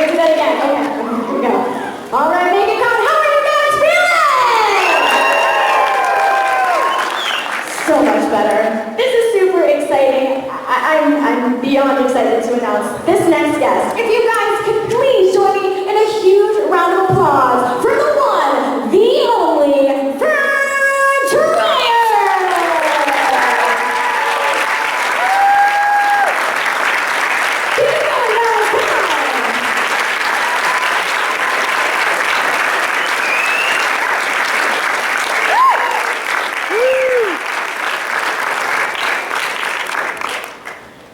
Let's do that again. Okay, here we go. All right, Megacon, how are you guys feeling? So much better. This is super exciting. I'm beyond excited to announce this next guest. If you guys could please join me in a huge round of applause for the one, the only, Verne.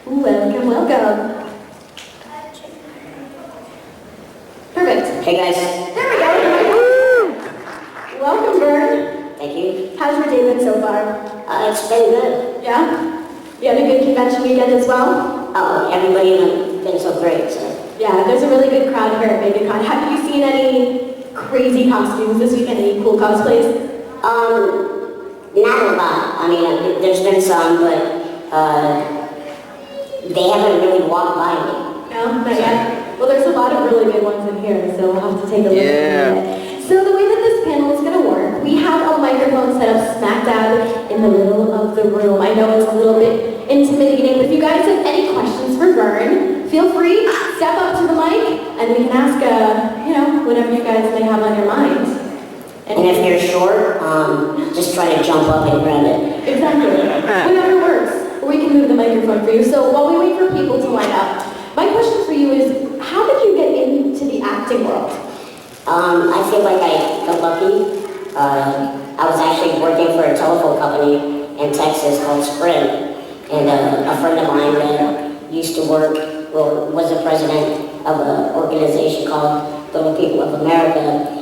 Welcome, welcome. Perfect. Hey guys. There we go. Woo! Welcome, Verne. Thank you. How's your day been so far? It's been good. Yeah? You had a good convention weekend as well? Oh, everybody has been so great. So. Yeah, there's a really good crowd here at Megacon. Have you seen any crazy costumes this weekend? Any cool cosplays? Not a lot. I mean, there's been some, but they haven't really walked by me. No, not yet. Well, there's a lot of really good ones in here, so we'll have to take a look at it. So the way that this panel is going to work, we have a microphone set up smack dab in the middle of the room. I know it's a little bit intimidating, but if you guys have any questions for Verne, feel free, step up to the mic, and we can ask, whatever you guys may have on your mind. And if you're short, just try to jump up and grab it. Exactly. Whatever works. Or we can move the microphone for you. So while we wait for people to line up, my question for you is, how did you get into the acting world? I feel like I got lucky. I was actually working for a telephone company in Texas called Sprint, and a friend of mine that used to work, or was the president of an organization called The People of America,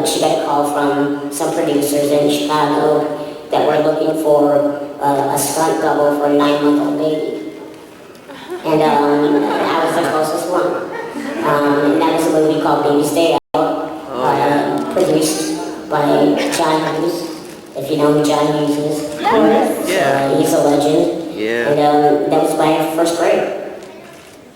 she got a call from some producers in Chicago that were looking for a stunt double for a 9-month-old baby. And I was the closest one. And that was a movie called Baby's Day Out, produced by John Hughes, if you know who John Hughes is. Yeah. He's a legend. Yeah. And that was my first grade.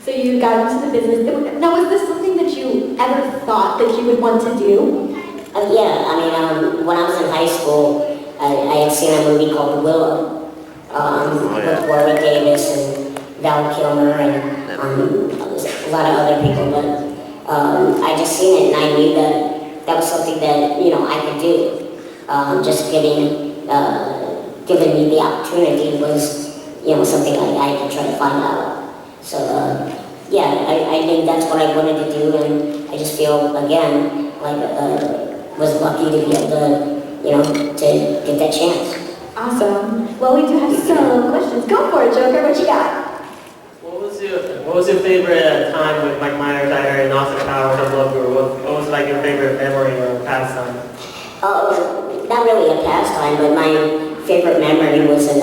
So you got into the business. Now, was this something that you ever thought that you would want to do? Yeah, I mean, when I was in high school, I had seen a movie called Willow with Warwick Davis and Val Kilmer and a lot of other people, but I just seen it and I knew that was something that, I could do. Just giving me the opportunity was, something I could try to find out. So, I think that's what I wanted to do, and I just feel, again, like was lucky to be able to, to get that chance. Awesome. Well, we do have some questions. Go for it, Joker. What you got? What was your favorite time with Mike Myers either in Austin Powers or Love Guru? What was like your favorite memory or pastime? Not really a pastime, but my favorite memory was in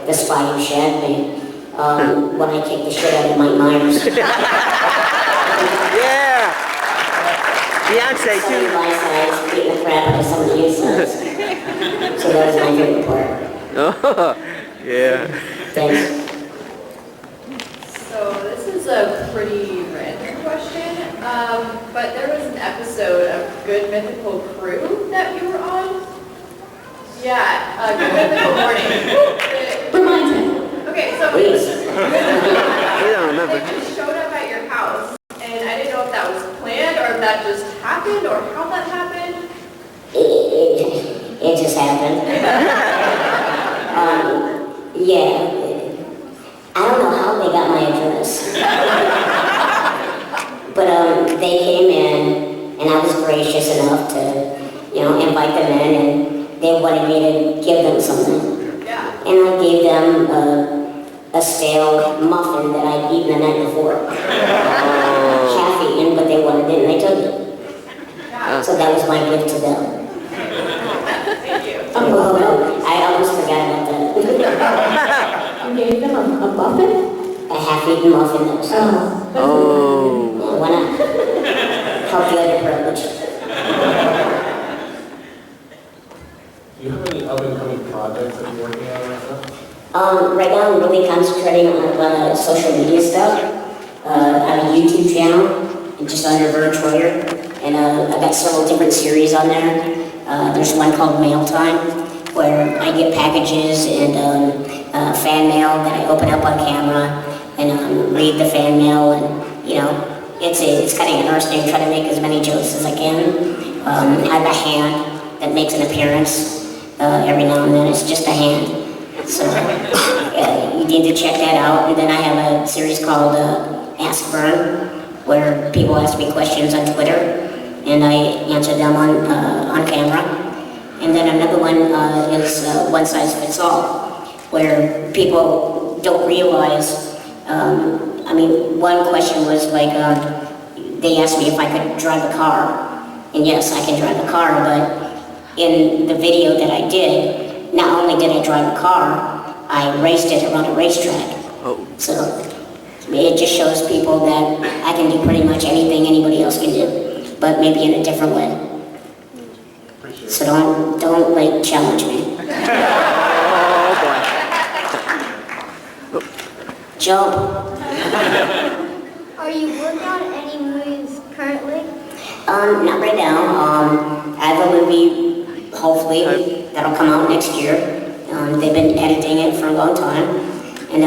The Spy Who Shagged Me, when I kicked the shit out of Mike Myers. Yeah! Beyonce too. Somebody my size beating the crap out of somebody else's size. So that was my favorite part. Oh, yeah. Thanks. So this is a pretty random question, but there was an episode of Good Mythical Crew that you were on. Yeah, Good Mythical Morning. Remind me. Okay, so We don't remember. they just showed up at your house, and I didn't know if that was planned or if that just happened or how that happened. It just happened. Yeah. I don't know how they got my address. But they came in, and I was gracious enough to, invite them in, and they wanted me to give them something. Yeah. And I gave them a stale muffin that I'd eaten the night before. Half eaten, but they wanted it, and they took it. Yeah. So that was my gift to them. Thank you. I almost forgot about that. You gave them a muffin? A half-eaten muffin that was Oh. yeah, why not? Help the other privilege. Do you have any up-and-coming projects that you're working on right now? Right now I'm really concentrating on social media stuff. I have a YouTube channel just under Verne, and I got several different series on there. There's one called Mail Time, where I get packages and fan mail that I open up on camera and read the fan mail, and it's kind of interesting. Try to make as many jokes as I can. I have a hand that makes an appearance every now and then. It's just a hand. So you need to check that out. And then I have a series called Ask Verne, where people ask me questions on Twitter, and I answer them on camera. And then another one is One Size Fits All, where people don't realize. One question was like, they asked me if I could drive a car, and yes, I can drive a car, but in the video that I did, not only did I drive a car, I raced it around a racetrack. Oh. So it just shows people that I can do pretty much anything anybody else can do, but maybe in a different way. So don't like challenge me. Oh, Jump. Are you working on any movies currently? Not right now. I have a movie, hopefully, that'll come out next year. They've been editing it for a long time. And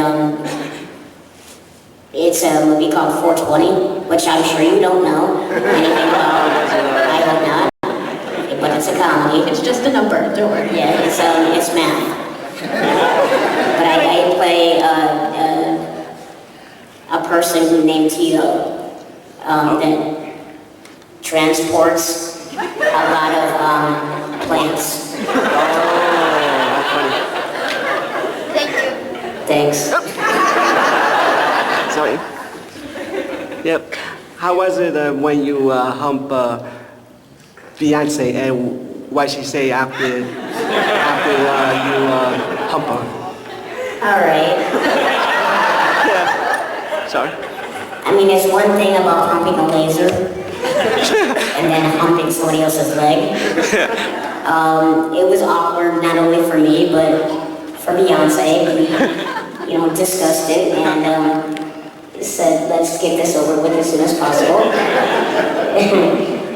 it's a movie called 420, which I'm sure you don't know anything about. I hope not. But it's a comedy. It's just a number, don't worry. Yeah, it's math. But I play a person named Tito that transports a lot of plants. Thank you. Thanks. sorry. Yep. How was it when you hump Beyonce, and what she say after you hump her? All right. Sorry. I mean, there's one thing about humping a laser and then humping somebody else's leg. It was awkward, not only for me, but for Beyonce. We, discussed it and said, let's get this over with as soon as possible.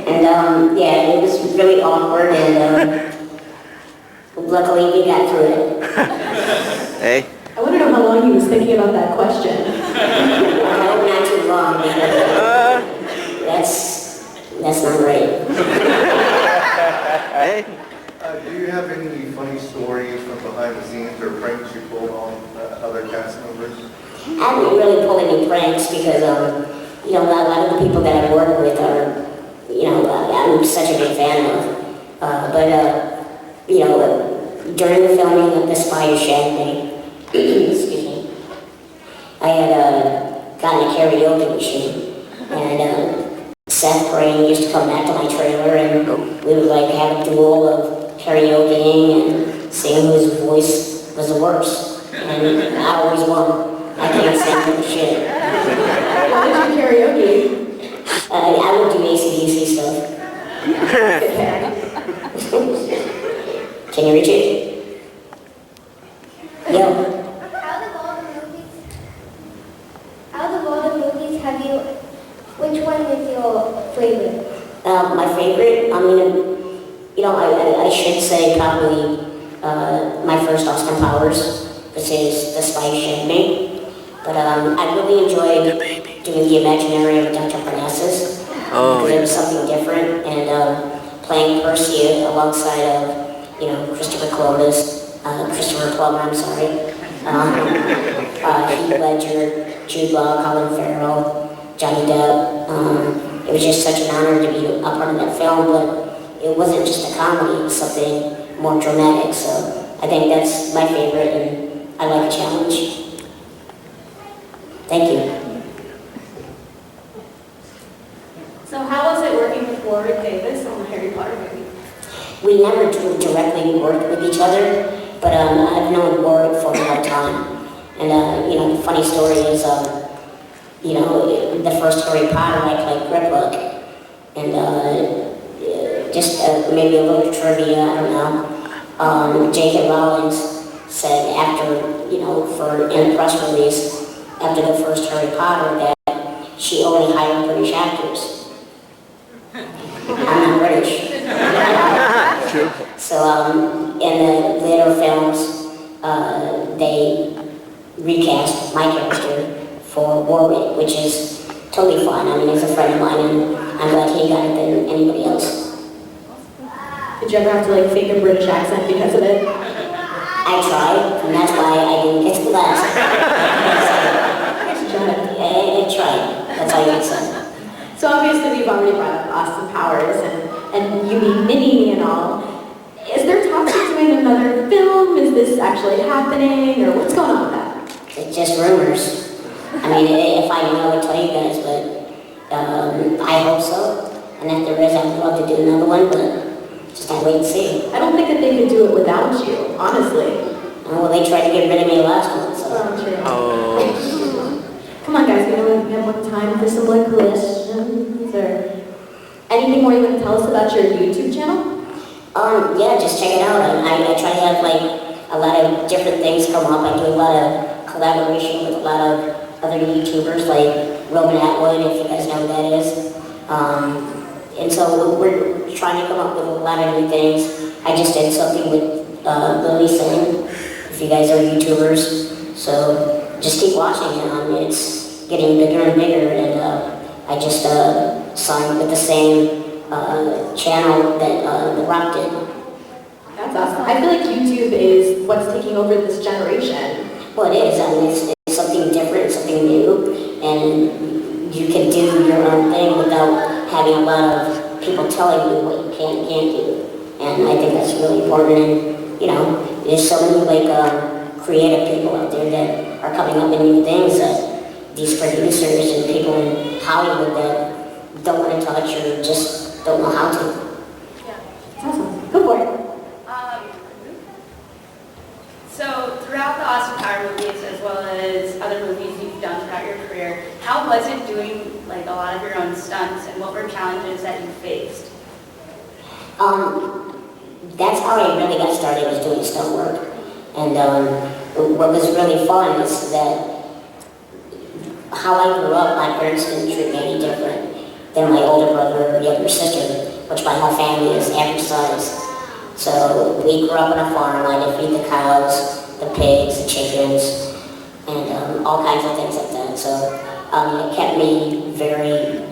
And it was really awkward, and luckily we got through it. Hey. I want to know how long he was thinking about that question. I hope not too long, because that's not right. Hey. Do you have any funny stories from behind the scenes or pranks you pulled on other cast members? I haven't really pulled any pranks because, a lot of the people that I work with are, I'm such a big fan of. During the filming of The Spy Who Shagged Me, excuse me, I had gotten a karaoke machine, and Seth Crane used to come back to my trailer, and we would have a duel of karaokeing and seeing whose voice was the worst. And I always won. I can't sing for shit. What did you karaoke? I would do AC/DC stuff. Can you reach it? Yo. Out of all the movies have you, which one is your favorite? My favorite, I should say probably my first Austin Powers, which is The Spy Who Shagged Me. But I really enjoyed doing the Imaginary of Dr. Parnassus, because it was something different, and playing Percy alongside of, Christopher Plummer, I'm sorry, Heath Ledger, Jude Law, Colin Farrell, Johnny Depp. It was just such an honor to be a part of that film, but it wasn't just a comedy, it was something more dramatic, so I think that's my favorite, and I like a challenge. Thank you. So how was it working with Warwick Davis on the Harry Potter movie? We never directly worked with each other, but I've known Warwick for a long time. And, the funny story is, the first Harry Potter, I played Grip Book. And just maybe a little trivia, I don't know. J.K. Rowling said after, in a press release, after the first Harry Potter, that she only hired British actors. I'm not British. True. So in the later films, they recast my character for Warwick, which is totally fine. I mean, he's a friend of mine, and I'm glad he got it than anybody else. Did you ever have to like fake a British accent because of it? I tried, and that's why I didn't get to last. I tried. That's all you can say. So obviously we've already brought up Austin Powers and you being Minnie and all. Is there talks of doing another film? Is this actually happening, or what's going on with that? It's just rumors. I mean, if I knew, I would tell you guys, but I hope so. And if there is, I would love to do another one, but just have to wait and see. I don't think that they could do it without you, honestly. Well, they tried to get rid of me last one, so. Oh. Come on, guys, we have more time for some more questions, or anything more you want to tell us about your YouTube channel? Yeah, just check it out. I try to have like a lot of different things come up. I do a lot of collaboration with a lot of other YouTubers like Roman Atwood, if you guys know who that is. And so we're trying to come up with a lot of new things. I just did something with Lily Singh, if you guys are YouTubers. So just keep watching. It's getting bigger and bigger, and I just signed with the same channel that The Rock did. That's awesome. I feel like YouTube is what's taking over this generation. Well, it is. I mean, it's something different, something new, and you can do your own thing without having a lot of people telling you what you can and can't do. And I think that's really important. And, you know, there's so many, like, creative people out there that are coming up with new things that these producers and people in Hollywood that don't want to touch or just don't know how to. Yeah. That's awesome. Go for it. So throughout the Austin Power movies, as well as other movies you've done throughout your career, how was it doing like a lot of your own stunts, and what were challenges that you faced? That's how I really got started, was doing stunt work. And what was really fun is that how I grew up, my parents didn't treat me any different than my older brother or younger sister, which my whole family is average size. So we grew up on a farm. I had to feed the cows, the pigs, the chickens, and all kinds of things like that. So it kept me very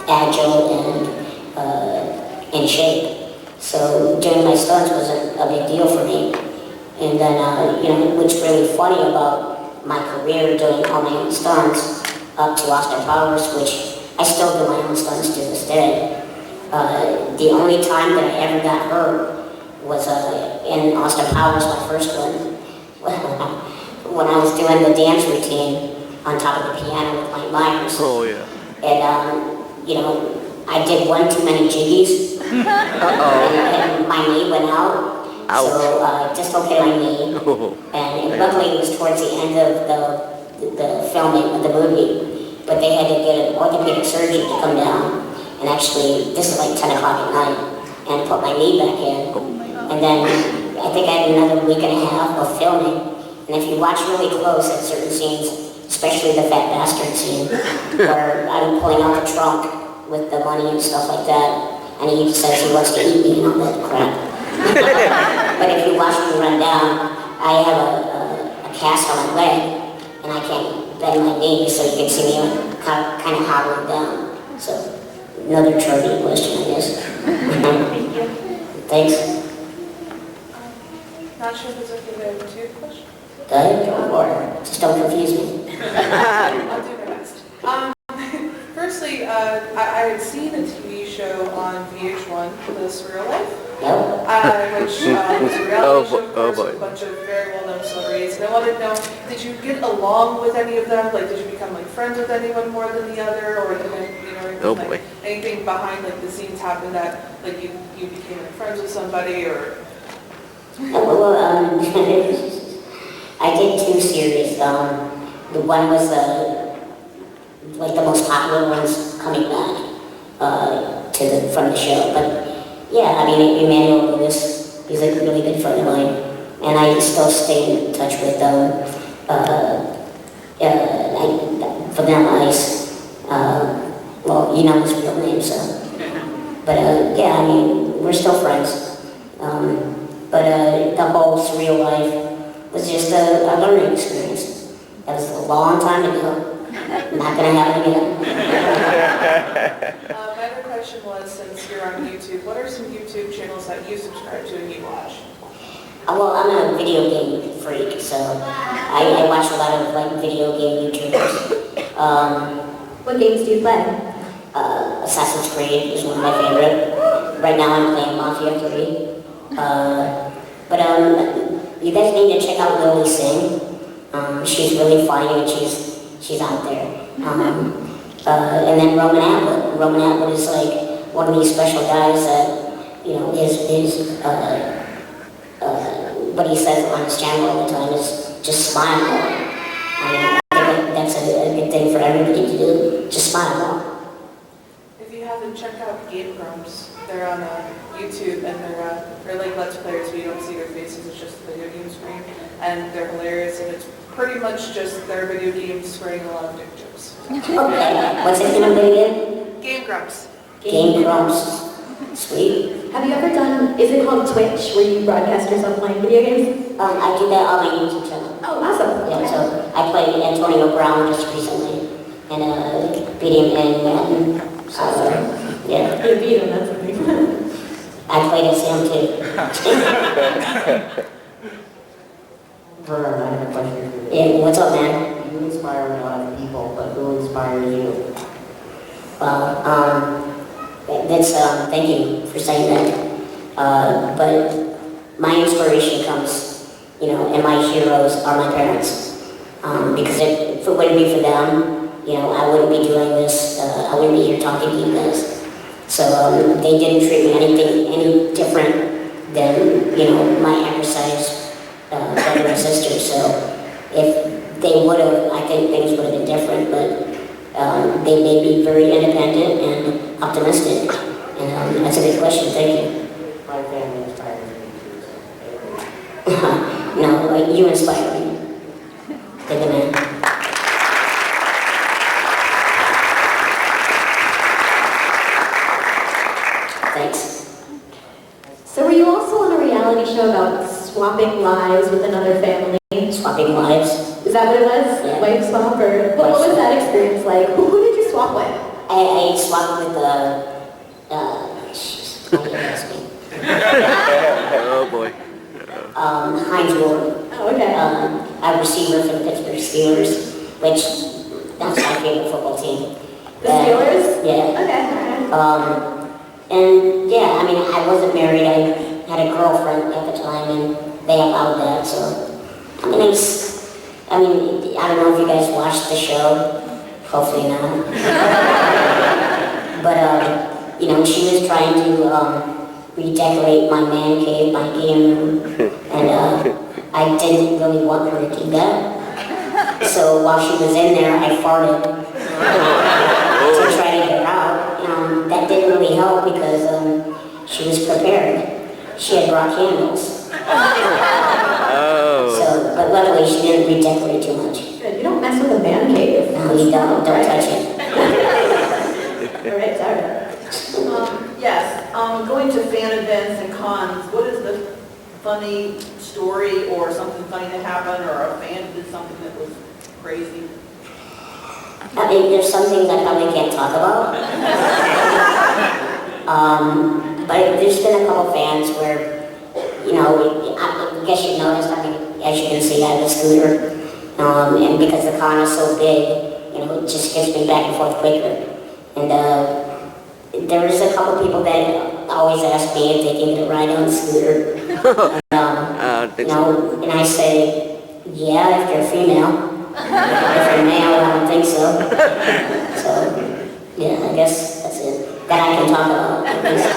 agile and in shape. So doing my stunts was a big deal for me. And then, you know, what's really funny about my career doing all my own stunts up to Austin Powers, which I still do my own stunts to this day. The only time that I ever got hurt was in Austin Powers, my first one, when I was doing the dance routine on top of the piano with Mike Myers. Oh, yeah. And, you know, I did one too many jiggies, and my knee went out. Ouch. So I dislocated my knee, and luckily it was towards the end of the filming of the movie, but they had to get an orthopedic surgeon to come down. And actually, this is like 10 o'clock at night, and put my knee back in. And then I think I had another week and a half of filming. And if you watch really close at certain scenes, especially the fat bastard scene, where I'm pulling out the trunk with the money and stuff like that, and he says he wants to eat me and all that crap. But if you watch me run down, I have a cast on my leg, and I can't bend my knee, so you can see me kind of hobbling down. So. Another trivia question, I guess. Thank you. Thanks. Not sure if it's okay to have two questions. Go ahead, go for it. Just don't confuse me. I'll do my best. Firstly, I had seen a TV show on VH1, The Surreal Life, Yep. which was a reality show, of course, boy. with a bunch of very well-known celebrities. And I wanted to know, did you get along with any of them? Like, did you become like friends with anyone more than the other, or Oh, like, boy. anything behind like the scenes happened that like you became like, friends with somebody, or? Well, I did two series. The one was like the most popular ones coming back from the show. But yeah, I mean, Emmanuel Lewis, he's like a really good friend of mine, and I still stay in touch with them. Vanilla Ice. Well, you know his real name, so. But yeah, I mean, we're still friends. But the whole surreal life was just a learning experience. That was a long time ago. Not gonna happen again. My other question was, since you're on YouTube, what are some YouTube channels that you subscribe to and you watch? Well, I'm a video game freak, so I watch a lot of like video game YouTubers. What games do you play? Assassin's Creed is one of my favorite. Right now I'm playing Mafia 3. But you guys need to check out Lily Singh. She's really funny and she's out there. And then Roman Atwood. Roman Atwood is like one of these special guys that, you know, what he says on his channel all the time is just smile more. I mean, I think that's a good thing for everybody to do. Just smile more. If you haven't checked out Game Grumps, they're on YouTube and they're like Let's Players, but you don't see their faces, it's just the video game screen. And they're hilarious and it's pretty much just their video games swearing a lot of dick jokes. Okay, what's his name again? Game Grumps. Game Grumps. Sweet. Have you ever done, is it called Twitch, where you broadcast yourself playing video games? I do that on my YouTube channel. Oh, awesome. Yeah, so I played Antonio Brown just recently, and beat him in Madden. So, yeah. You beat him, that's amazing. I played as him too. Verne, I have a question for you. Yeah, what's up, man? You inspire a lot of people, but who inspires you? Well, that's, thank you for saying that. But my inspiration comes, you know, and my heroes are my parents. Because if it wouldn't be for them, you know, I wouldn't be doing this, I wouldn't be here talking to you guys. So they didn't treat me any different than, you know, my exercise brother and sister. So if they would have, I think things would have been different, but they made me very independent and optimistic. And that's a good question, thank you. My family inspires me too. No, like, you inspire me. Thank you, man. Thanks. So were you also on a reality show about swapping lives with another family? Swapping lives. Is that what it was? Yeah. Wife swap, or what was that experience like? Who did you swap with? I swapped with jeez, how do you ask me? Oh boy. Heinz Ward. Oh, okay. A receiver for the Pittsburgh Steelers, which that's my favorite football team. The Steelers? Yeah. Okay. And yeah, I mean, I wasn't married. I had a girlfriend at the time, and they allowed that. So, I mean, I don't know if you guys watched the show. Hopefully not. But you know, she was trying to redecorate my man cave, my game room, and I didn't really want her to do that. So while she was in there, I farted to try to get her out. That didn't really help because she was prepared. She had brought candles. Oh. So, but luckily she didn't redecorate too much. Good. You don't mess with a man cave. No, you don't touch it. All right, sorry. Yes, going to fan events and cons, what is the funny story or something funny that happened, or a fan did something that was crazy? I mean, there's some things I probably can't talk about. But there's been a couple fans where, you know, I guess you noticed, I mean, as you can see, I have a scooter. And because the con is so big, you know, it just gets me back and forth quicker. And there was a couple people that always ask me if they can get a ride on the scooter. And, you know, and I say, yeah, if you're female. If you're male, I don't think so. So, yeah, I guess that's it. That I can talk about, at least.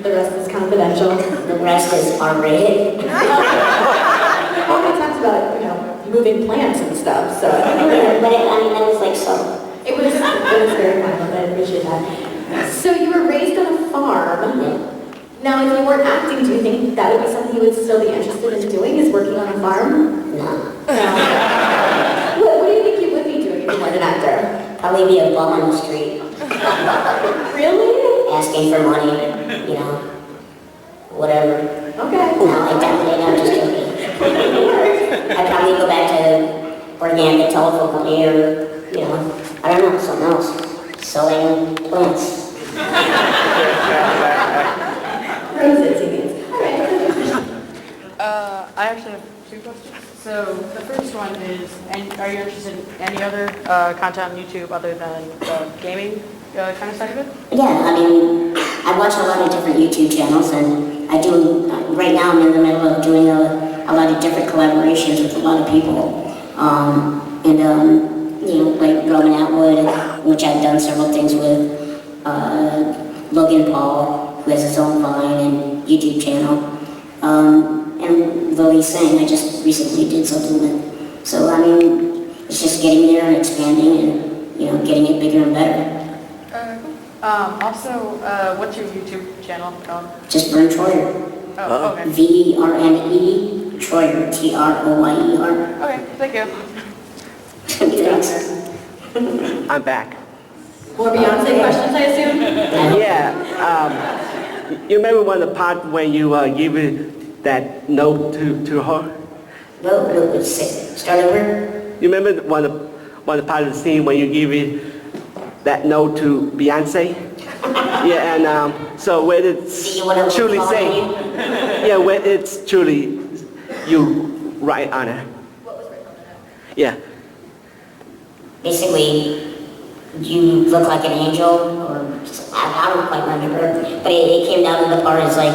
The rest is confidential. The rest is R-rated. Nobody talks about, you know, moving plants and stuff, so. But I mean, that was like so. It was very kind of, I appreciate that. So you were raised on a farm. Yeah. Now, if you weren't acting, do you think that would be something you would still be interested in doing, is working on a farm? No. No. What do you think you would be Probably be a bum on the street. Really? Asking for money, you know, whatever. Okay. No, I definitely not just joking. I'd probably go back to working at the telephone company or, you know, I don't know, something else. Selling plants. Roses, you mean. All right. I actually have two questions. So the first one is, are you interested in any other content on YouTube other than the gaming kind of side of it? Yeah, I mean, I watch a lot of different YouTube channels, and I do, right now I'm in the middle of doing a lot of different collaborations with a lot of people. You know, like Roman Atwood, which I've done several things with, Logan Paul, who has his own Vine and YouTube channel, and Lily Singh, I just recently did something with. So, I mean, it's just getting there and expanding and, you know, getting it bigger and better. Also, what's your YouTube channel called? Just Verne Troyer. Oh, okay. V-E-R-N-E, Troyer, T-R-O-Y-E-R. Okay, thank you. Thanks. I'm back. More Beyonce questions, I assume? Yeah. You remember one of the part when you give it that note to her? No, start over. You remember one of the part of the scene when you give it that note to Beyonce? Yeah, and so when it's truly saying, yeah, when it's truly you write on it. What was written on it? Yeah. Basically, you look like an angel, or I don't quite remember, but it came down to the part, it's like,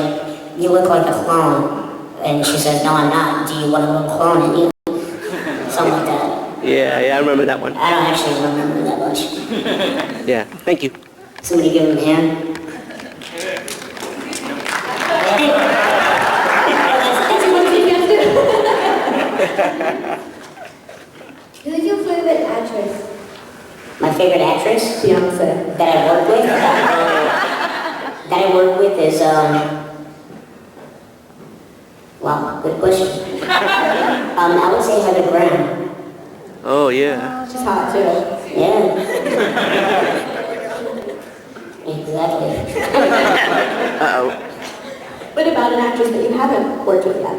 you look like a clone. And she says, no, I'm not. Do you want a little clone in you? Something like that. Yeah, I remember that one. I don't actually remember that much. Yeah, thank you. Somebody give him a hand. Who's your favorite actress? My favorite actress? Beyonce. That I work with? That I work with is, wow, good question. I would say Heather Graham. Oh, yeah. She's hot, too. Yeah. Exactly. Uh-oh. What about an actress that you haven't worked with yet?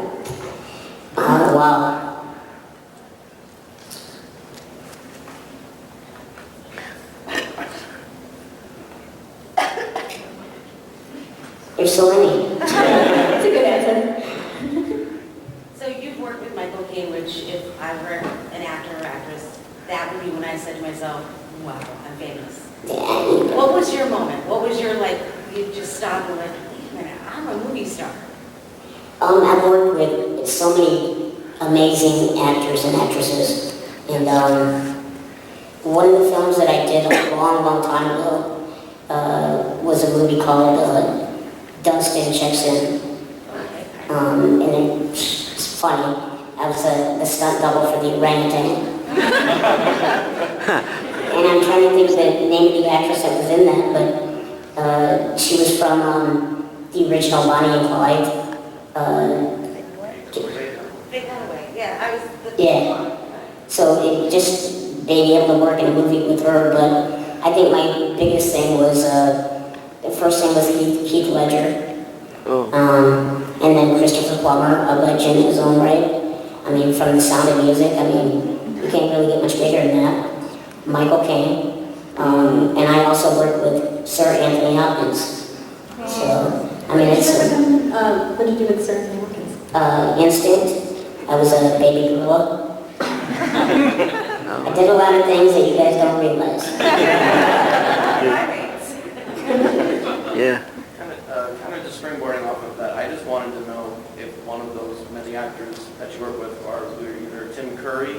Oh, wow. There's so many. That's a good answer. So you've worked with Michael Caine, which if I were an actor or actress, that would be when I said to myself, wow, I'm famous. Yeah. What was your moment? What was your, like, you just stopped and like, wait a minute, I'm a movie star. I've worked with so many amazing actors and actresses, and one of the films that I did a long, long time ago was a movie called Dunstan Checks In, and it's funny. I was the stunt double for the orangutan. And I'm trying to think of the name of the actress that was in that, but she was from the original Bonnie and Clyde. Big Runaway, yeah, I was the... Yeah. So it just being able to work in a movie with her, but I think my biggest thing was, the first thing was Heath Ledger. Oh. And then Christopher Plummer, a legend in his own right. I mean, from The Sound of Music, I mean, you can't really get much bigger than that. Michael Caine. And I also worked with Sir Anthony Hopkins. So, I mean, it's... What did you do with Sir Anthony Hopkins? Instinct. I was a baby gorilla. I did a lot of things that you guys don't realize. Yeah. Kind of just springboarding off of that, I just wanted to know if one of those many actors that you work with are either Tim Curry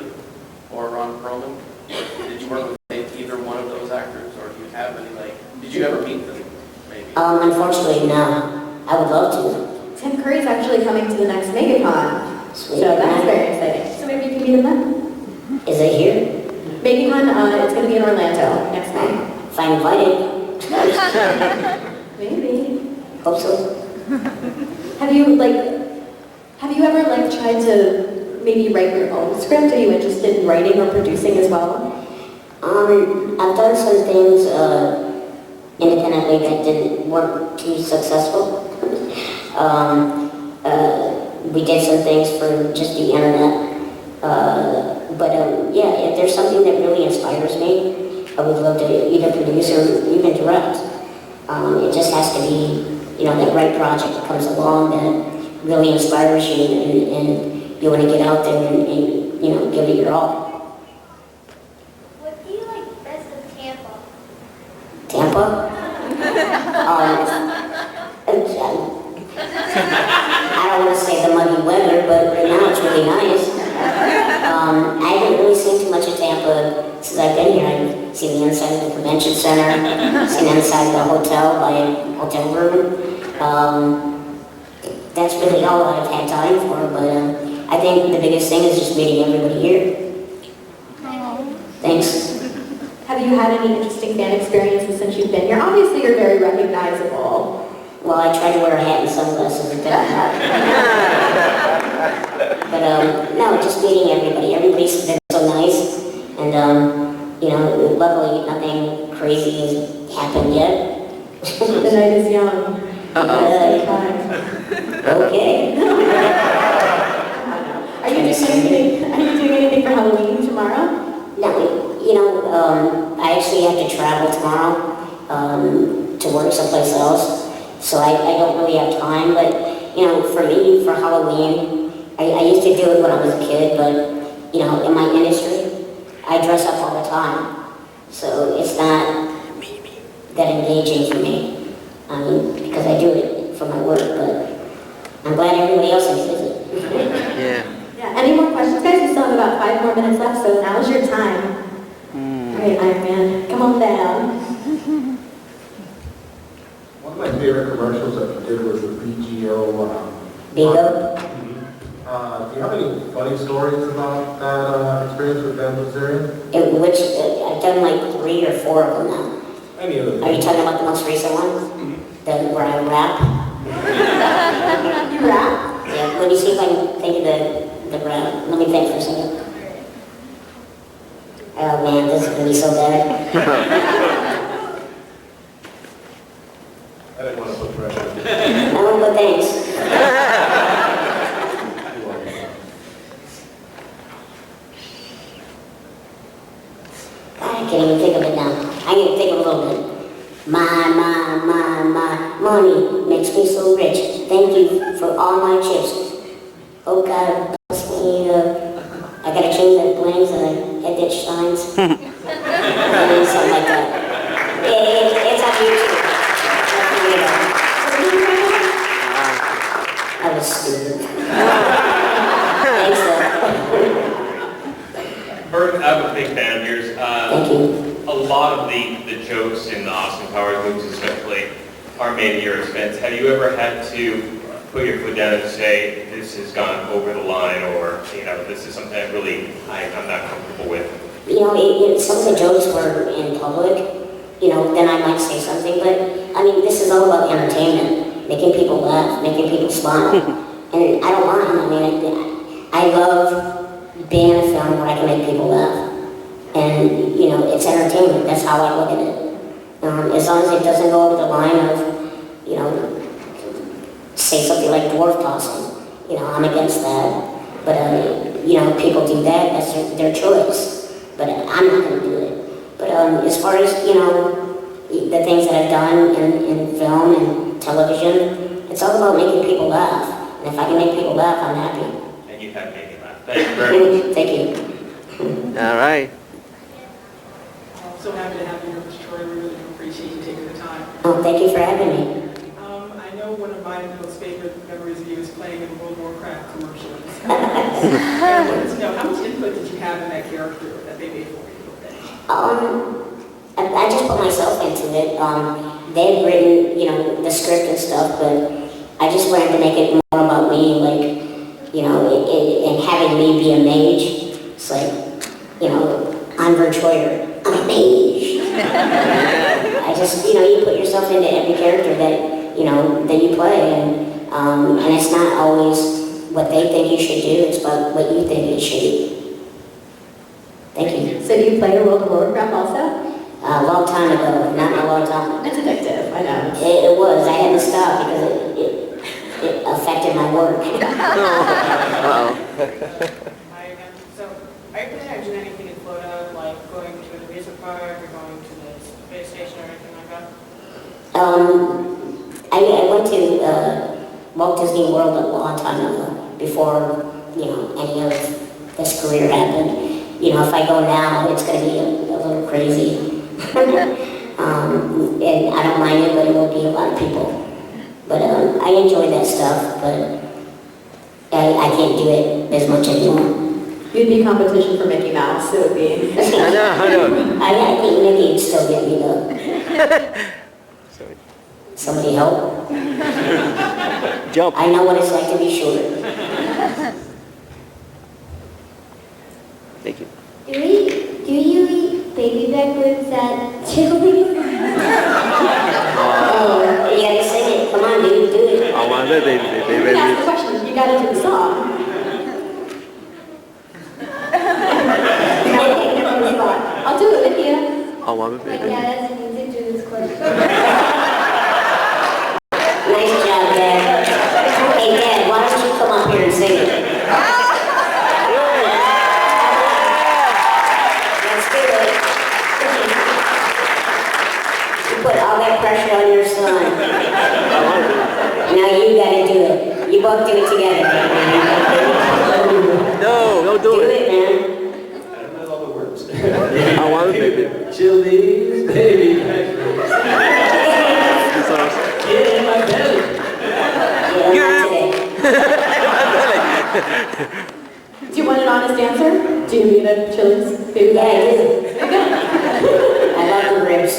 or Ron Perlman. Did you work with either one of those actors, or do you have any, like, did you ever meet them, maybe? Unfortunately, no. I would love to. Tim Curry's actually coming to the next Megacon. Sweet. So that's very exciting. So maybe you can meet him then. Is it here? Megacon, it's going to be in Orlando next May. If I'm invited. Maybe. Hope so. Have you ever tried to maybe write your own script? Are you interested in writing or producing as well? I've done some things independently that weren't too successful. We did some things for just the internet. Yeah, if there's something that really inspires me, I would love to either produce or even direct. It just has to be, that right project that comes along that really inspires you and you want to get out there and give it your all. What do you like best of Tampa? Tampa? I don't want to say the muggy weather, but right now it's really nice. I haven't really seen too much of Tampa since I've been here. I've seen the inside of the convention center, seen the inside of the hotel by a hotel room. That's really all I've had time for, but I think the biggest thing is just meeting everybody here. Thanks. Have you had any interesting fan experiences since you've been here? Obviously, you're very recognizable. Well, I try to wear a hat and sunglasses at that. But no, just meeting everybody. Everybody's been so nice, and luckily nothing crazy has happened yet. The night is young. Okay. Are you doing anything for Halloween tomorrow? No, I actually have to travel tomorrow to work someplace else. So I don't really have time, but, for me, for Halloween, I used to do it when I was a kid, but, in my industry, I dress up all the time. So it's not that engaging for me, because I do it for my work, but I'm glad everybody else enjoys it. Yeah. Any more questions, guys? We still have about 5 more minutes left, so now's your time. All right, Iron Man, come on down. One of my favorite commercials that you did was the BGO. Bingo? Do you have any funny stories about that experience with Ben Bazarian? I've done like 3 or 4 of them now. Any of them? Are you talking about the most recent one? Where I rap? You rap? Yeah, let me see if I can think of the rap. Let me think for a second. Oh man, this is going to be so bad. I didn't want to put pressure on you. No, but thanks. I can't even think of it now. I can think of a little bit. My money makes me so rich. Thank you for all my chips. Oh God, bless me. I got a chain that blinks and a head that shines. Something like that. It's on YouTube. I was stupid. Thanks, Verne, I'm a big fan of yours. Thank you. A lot of the jokes in the Austin Powers movies especially are made at your expense. Have you ever had to put your foot down and say, this has gone over the line, or, this is something I'm not comfortable with? If some of the jokes were in public, then I might say something, but, this is all about entertainment, making people laugh, making people smile, and I don't mind. I love being in a film where I can make people laugh, and, it's entertainment. That's how I look at it. As long as it doesn't go over the line of, say something like dwarf tossing, I'm against that, but, people do that, that's their choice, but I'm not going to do it. But as far as, the things that I've done in film and television, it's all about making people laugh, and if I can make people laugh, I'm happy. And you have made me laugh. Thank you very much. Thank you. All right. I'm so happy to have you here, Mr. Troy. We really do appreciate you taking the time. Oh, thank you for having me. I know one of my most favorite memories of you is playing in World of Warcraft commercials. I wanted to know, how much input did you have in that character that they made for you? I just put myself into it. They had written, the script and stuff, but I just wanted to make it more about me, and having me be a mage. It's like, I'm Verne Troyer. I'm a mage. I just, you put yourself into every character that you play, and it's not always what they think you should do, it's about what you think it should be. Thank you. So do you play World of Warcraft all ago, not in a long time. It's addictive, I know. It was. I had to stop because it affected my work. Hi again. So, are you planning on doing anything in Florida, like going to an amusement park or going to the space station or anything like that? I went to Walt Disney World a long time ago, before, any of this career happened. If I go now, it's going to be a little crazy. And I don't mind it, but it will be a lot of people. But I enjoy that stuff, but I can't do it as much anymore. You'd be competition for Mickey Mouse, so it would be. I know. I think Mickey would still get me though. Somebody help? Jump. I know what it's like to be short. Thank you. Do you eat baby back ribs at Chili's? You gotta sing it. Come on, dude, do it. I want to baby. You can ask the question, you gotta do the song. I'll do it with you. I want to My baby. dad asked me to do this question. Nice job, Dad. Hey, Dad, why don't you come up here and sing it? Let's do it. You put all that pressure on your son. Now you gotta do it. You both do it together. No, don't do Do it. it, man. I don't know all the words. I want to baby. Chili's, baby. Get in my belly. Do you want an honest answer? Do you eat a Chili's baby Yeah, I back? do. I love the ribs.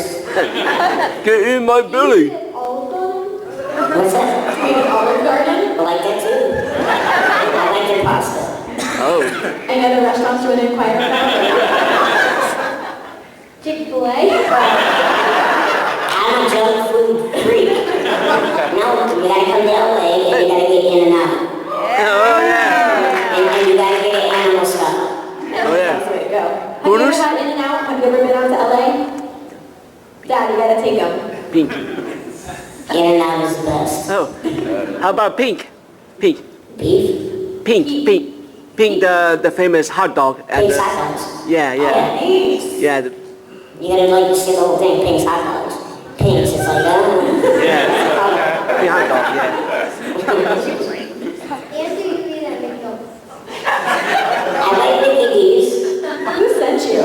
Get in my belly. What's that? Do you eat Olive Garden? I like that too. I like their pasta. Oh. Any other restaurants you want to inquire about? Chick-fil-A? I'm a junk food freak. No, you gotta come to LA and you gotta get in and out. Oh, yeah. And you gotta get an animal style. Oh, yeah. That's the way to go. Have you Hooters? ever had In-N-Out? Have you ever been out to LA? Dad, you gotta take them. Pink. In and out is the best. Oh. How about pink? Pink. Beef? Pink. The famous hot dog. Pink's hot dogs. Yeah. Yeah. Yeah. You gotta like see the whole thing. Pink's hot dogs. Pink's, it's like, Yeah. Pink hot dog, yeah. And do you eat at McDonald's? I like the D's. Who sent you?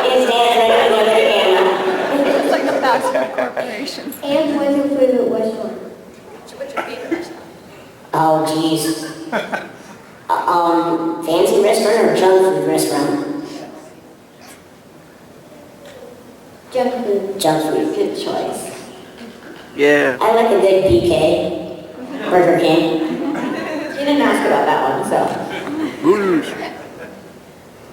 His dad's right on the other camera. It's like the fast food corporation. And what's your favorite restaurant? What's your favorite restaurant? Oh, jeez. Fancy restaurant or junk food restaurant? Junk food. Junk food. Good choice. Yeah. I like a good BK. Burger King. You didn't ask about that one, so.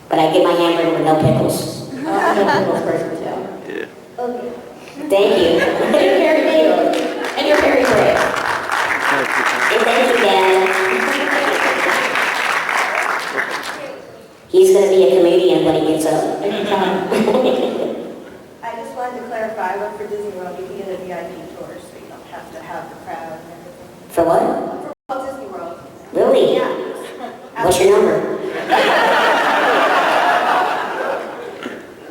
But I get my hamburger with no pickles. I'm a pickles person too. Yeah. Okay. Thank you. You're very cute. And you're very brave. And thank you, Dad. He's gonna be a comedian when he gets up. I just wanted to clarify, I work for Disney World, you can get a VIP tour, so you don't have to have the crowd and everything. For what? For Walt Disney World. Really? Yeah. What's your number?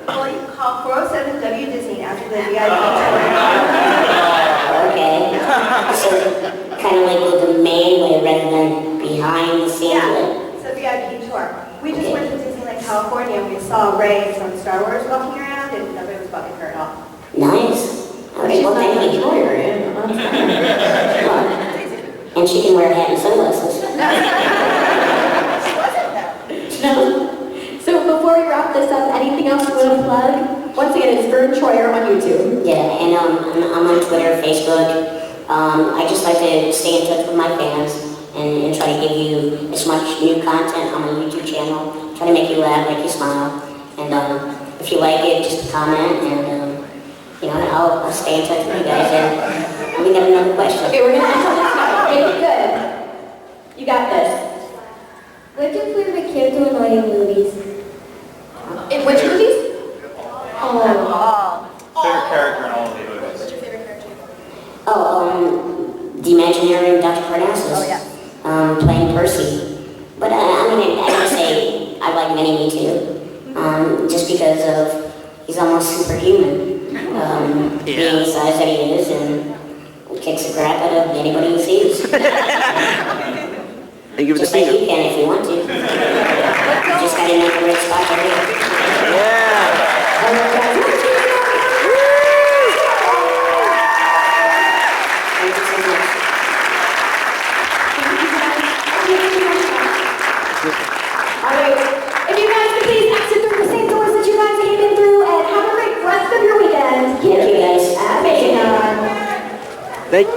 Well, you call 407-WDisney after the VIP tour. Okay. So, kind of like the main way rather than behind the scenes way. Yeah, it's a VIP tour. We just went to Disneyland, California, and we saw Rey from Star Wars walking around, and nobody was bugging her at all. Nice. Okay, well, thank you. And she can wear a hat and sunglasses. No. So before we wrap this up, anything else you want to plug? Once again, it's Verne Troyer on YouTube. Yeah, and I'm on Twitter, Facebook. I just like to stay in touch with my fans and try to give you as much new content on my YouTube channel. Try to make you laugh, make you smile. And if you like it, just comment and I'll stay in touch with you guys. And we got another question. Okay, we're gonna end on this note. Make it good. You got this. What's your favorite character in all your movies? In which movies? Oh Favorite character in all of the movies? What's your favorite character? The imaginary Dr. Parnassus. Oh, yeah. Playing Percy. But I mean, I would say I like Mini-Me too. Just because of he's almost superhuman. Being the size that he is and kicks the crap out of anybody he sees. And give it the Just like finger. you can if you want to. You just gotta make a red spot right here. Yeah. Thank you so much. Alright, if you guys could please exit through the same doors that you guys came in through and have a great rest of your weekend. Thank you guys. Amazing. Thank